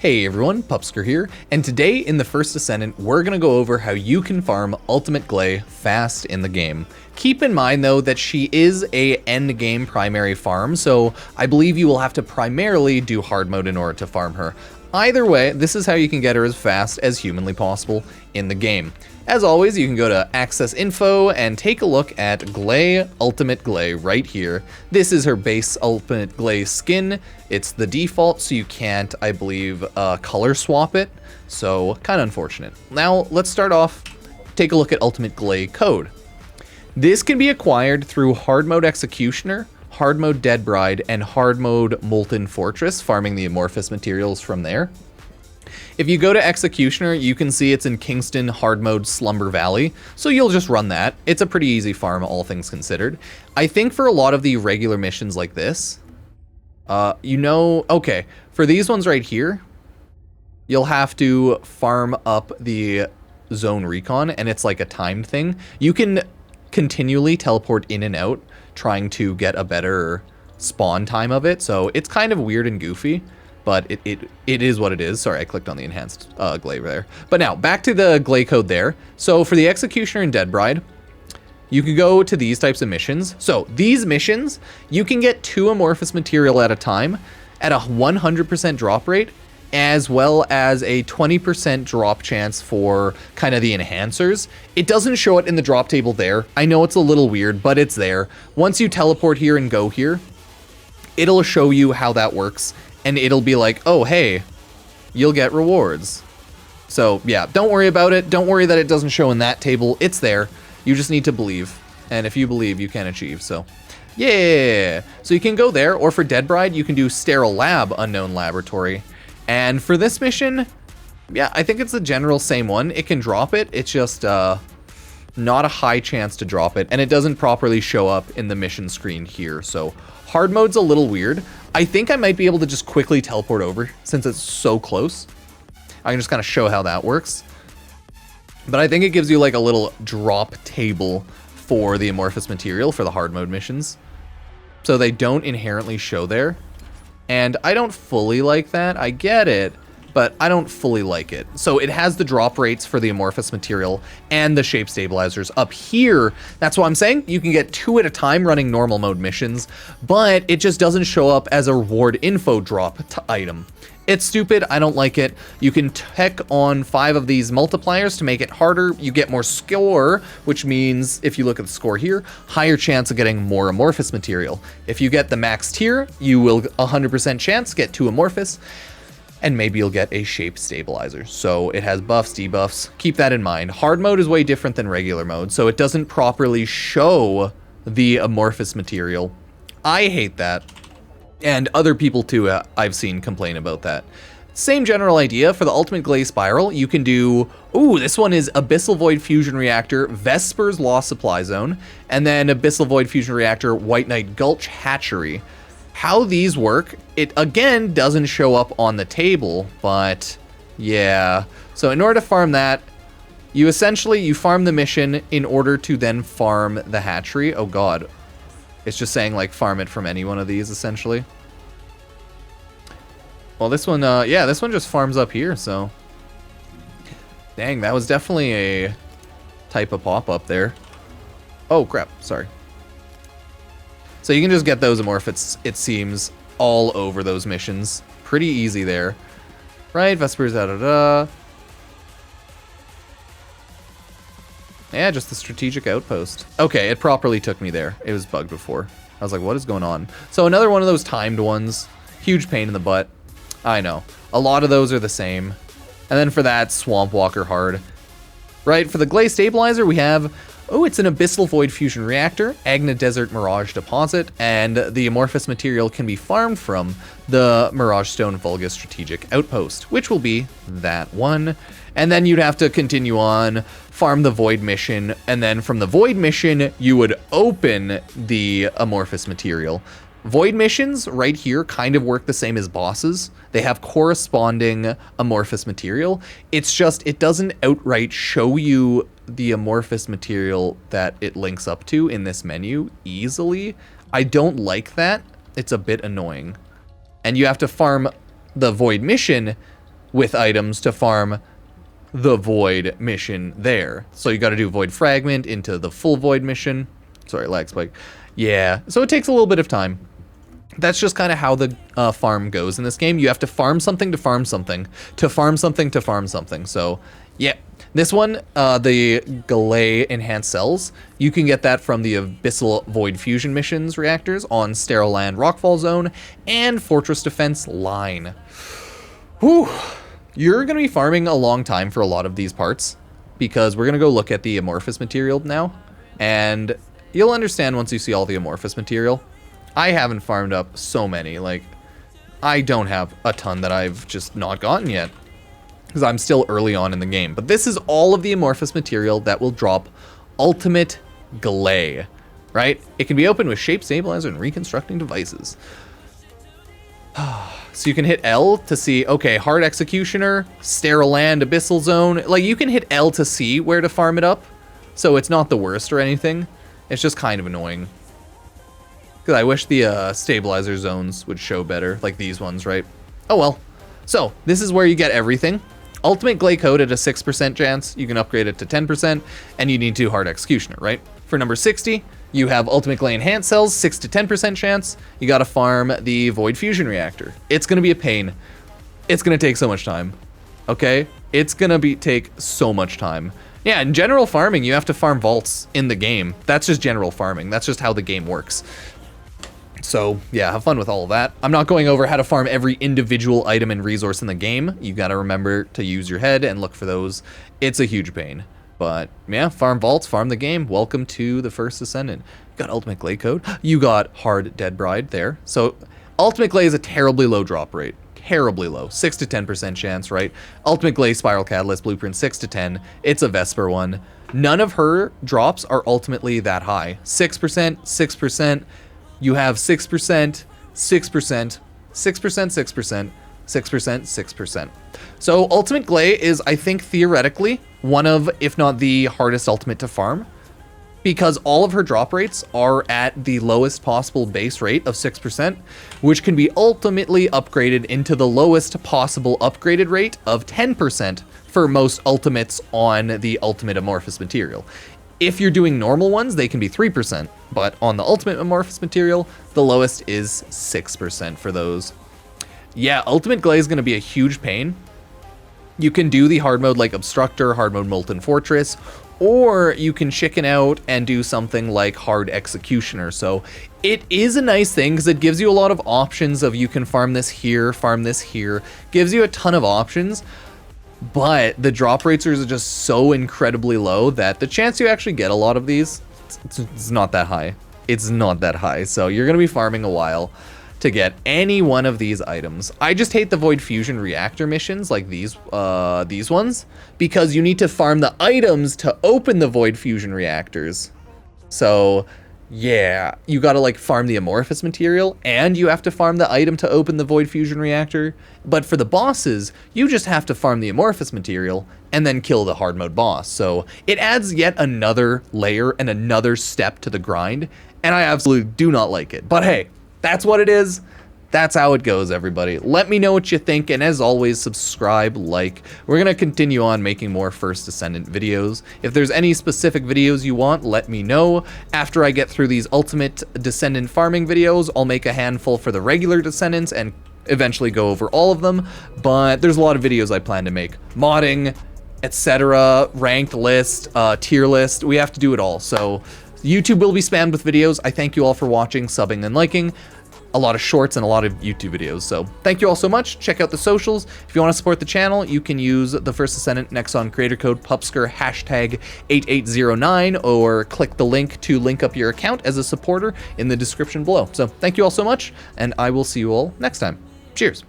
Hey everyone, Pupsker here, and today in the First Descendant, we're going to go over how you can farm Ultimate Gley fast in the game. Keep in mind though that she is a end game primary farm, so I believe you will have to primarily do hard mode in order to farm her. Either way, this is how you can get her as fast as humanly possible in the game. As always, you can go to Access Info and take a look at Gley, Ultimate Gley right here. This is her base Ultimate Gley skin. It's the default, so you can't, I believe, color swap it. So, kind of unfortunate. Now, let's start off, take a look at Ultimate Gley code. This can be acquired through Hard Mode Executioner, Hard Mode Dead Bride, and Hard Mode Molten Fortress, farming the Amorphous materials from there. If you go to Executioner, you can see it's in Kingston Hard Mode Slumber Valley, so you'll just run that. It's a pretty easy farm, all things considered. I think for a lot of the regular missions like this, okay, for these ones right here, you'll have to farm up the Zone Recon, and it's like a timed thing. You can continually teleport in and out, trying to get a better spawn time of it, so it's kind of weird and goofy. But it is what it is. Sorry, I clicked on the enhanced Gley there. But now, back to the Gley code there. So for the Executioner and Dead Bride, you can go to these types of missions. So these missions, you can get 2 Amorphous material at a time at a 100% drop rate, as well as a 20% drop chance for kind of the enhancers. It doesn't show it in the drop table there. I know it's a little weird, but it's there. Once you teleport here and go here, it'll show you how that works. And it'll be like, oh, hey, you'll get rewards. So, yeah, don't worry about it. Don't worry that it doesn't show in that table. It's there. You just need to believe. And if you believe, you can achieve. So, yeah. So you can go there. Or for Dead Bride, you can do Sterile Lab, Unknown Laboratory. And for this mission, yeah, I think it's the general same one. It can drop it. It's just not a high chance to drop it. And it doesn't properly show up in the mission screen here. So hard mode's a little weird. I think I might be able to just quickly teleport over since it's so close. I can just kind of show how that works. But I think it gives you like a little drop table for the Amorphous material for the hard mode missions. So they don't inherently show there. And I don't fully like that. I get it, but I don't fully like it. So it has the drop rates for the Amorphous material and the shape stabilizers up here. That's what I'm saying. You can get 2 at a time running normal mode missions, but it just doesn't show up as a reward info drop item. It's stupid. I don't like it. You can tech on 5 of these multipliers to make it harder. You get more score, which means if you look at the score here, higher chance of getting more Amorphous material. If you get the max tier, you will 100% chance get 2 Amorphous. And maybe you'll get a shape stabilizer. So it has buffs, debuffs. Keep that in mind. Hard mode is way different than regular mode, so it doesn't properly show the Amorphous material. I hate that. And other people too, I've seen complain about that. Same general idea for the Ultimate Gley Spiral. You can do, this one is Abyssal Void Fusion Reactor, Vespers Lost Supply Zone, and then Abyssal Void Fusion Reactor, White Knight Gulch Hatchery. How these work, it again doesn't show up on the table, but yeah. So in order to farm that, you farm the mission in order to then farm the hatchery. Oh god. It's just saying like farm it from any one of these essentially. Well, this one, yeah, this one just farms up here, so. Dang, that was definitely a type of pop-up there. Oh crap, sorry. So you can just get those Amorphous, it seems, all over those missions. Pretty easy there. Right, Vespers, da-da-da. Yeah, just the strategic outpost. Okay, it properly took me there. It was bugged before. I was like, what is going on? So another one of those timed ones. Huge pain in the butt. I know. A lot of those are the same. And then for that, Swamp Walker Hard. Right, for the Gley Stabilizer, we have... it's an Abyssal Void Fusion Reactor, Agna Desert Mirage Deposit, and the Amorphous material can be farmed from the Mirage Stone Vulgus Strategic Outpost, which will be that one. And then you'd have to continue on, farm the Void Mission, and then from the Void Mission, you would open the Amorphous material. Void missions right here kind of work the same as bosses. They have corresponding Amorphous material. It's just, it doesn't outright show you the Amorphous material that it links up to in this menu easily. I don't like that. It's a bit annoying. And you have to farm the Void mission with items to farm the Void mission there. So you got to do Void Fragment into the full Void mission. Sorry, lag spike. Yeah, so it takes a little bit of time. That's just kind of how the farm goes in this game. You have to farm something to farm something, to farm something to farm something. So, yeah. This one, the Gley enhanced cells, you can get that from the Abyssal Void Fusion missions reactors on Sterile Land Rockfall Zone and Fortress Defense Line. Whew. You're going to be farming a long time for a lot of these parts, because we're going to go look at the Amorphous material now, and you'll understand once you see all the Amorphous material. I haven't farmed up so many, like, I don't have a ton that I've just not gotten yet, because I'm still early on in the game. But this is all of the Amorphous material that will drop Ultimate Gley, right? It can be opened with Shape Stabilizer and Reconstructing Devices. So you can hit L to see, okay, Hard Executioner, Sterile Land, Abyssal Zone. Like, you can hit L to see where to farm it up, so it's not the worst or anything. It's just kind of annoying. Because I wish the stabilizer zones would show better, like these ones, right? Oh well. So, this is where you get everything. Ultimate Gley Code at a 6% chance, you can upgrade it to 10%, and you need 2 Hard Executioner, right? For number 60, you have Ultimate Gley Enhanced Cells, 6 to 10% chance. You gotta farm the Void Fusion Reactor. It's gonna be a pain. It's gonna take so much time, okay? It's gonna take so much time. Yeah, in general farming, you have to farm vaults in the game. That's just general farming. That's just how the game works. So, yeah, have fun with all of that. I'm not going over how to farm every individual item and resource in the game. You gotta remember to use your head and look for those. It's a huge pain. But, yeah, farm vaults, farm the game. Welcome to the First Descendant. You got Ultimate Gley Code. You got Hard Dead Bride there. So, Ultimate Gley is a terribly low drop rate. Terribly low. 6 to 10% chance, right? Ultimate Gley Spiral Catalyst Blueprint 6 to 10. It's a Vesper one. None of her drops are ultimately that high. 6%, 6%. You have 6%, 6%, 6%, 6%, 6%, 6%. So Ultimate Gley is, I think, theoretically, one of, if not the hardest ultimate to farm, because all of her drop rates are at the lowest possible base rate of 6%, which can be ultimately upgraded into the lowest possible upgraded rate of 10% for most ultimates on the Ultimate Amorphous material. If you're doing normal ones, they can be 3%, but on the Ultimate Amorphous material, the lowest is 6% for those. Yeah, Ultimate Gley is going to be a huge pain. You can do the hard mode like Obstructor, hard mode Molten Fortress, or you can chicken out and do something like Hard Executioner. So it is a nice thing because it gives you a lot of options of you can farm this here, gives you a ton of options. But the drop rates are just so incredibly low that the chance you actually get a lot of these, it's not that high. It's not that high. So you're going to be farming a while to get any one of these items. I just hate the Void Fusion Reactor missions like these ones, because you need to farm the items to open the Void Fusion Reactors. So yeah, you gotta like farm the Amorphous material, and you have to farm the item to open the Void Fusion Reactor. But for the bosses, you just have to farm the Amorphous material and then kill the hard mode boss. So it adds yet another layer and another step to the grind, and I absolutely do not like it. But hey, that's what it is. That's how it goes, everybody. Let me know what you think, and as always, subscribe, like. We're gonna continue on making more First Descendant videos. If there's any specific videos you want, let me know. After I get through these Ultimate Descendant farming videos, I'll make a handful for the regular Descendants and eventually go over all of them, but there's a lot of videos I plan to make. Modding, etc., ranked list, tier list, we have to do it all. So YouTube will be spammed with videos. I thank you all for watching, subbing, and liking. A lot of shorts and a lot of YouTube videos. So thank you all so much. Check out the socials. If you want to support the channel, you can use the First Descendant Nexon creator code Pupsker hashtag 8809, or click the link to link up your account as a supporter in the description below. So thank you all so much, and I will see you all next time. Cheers.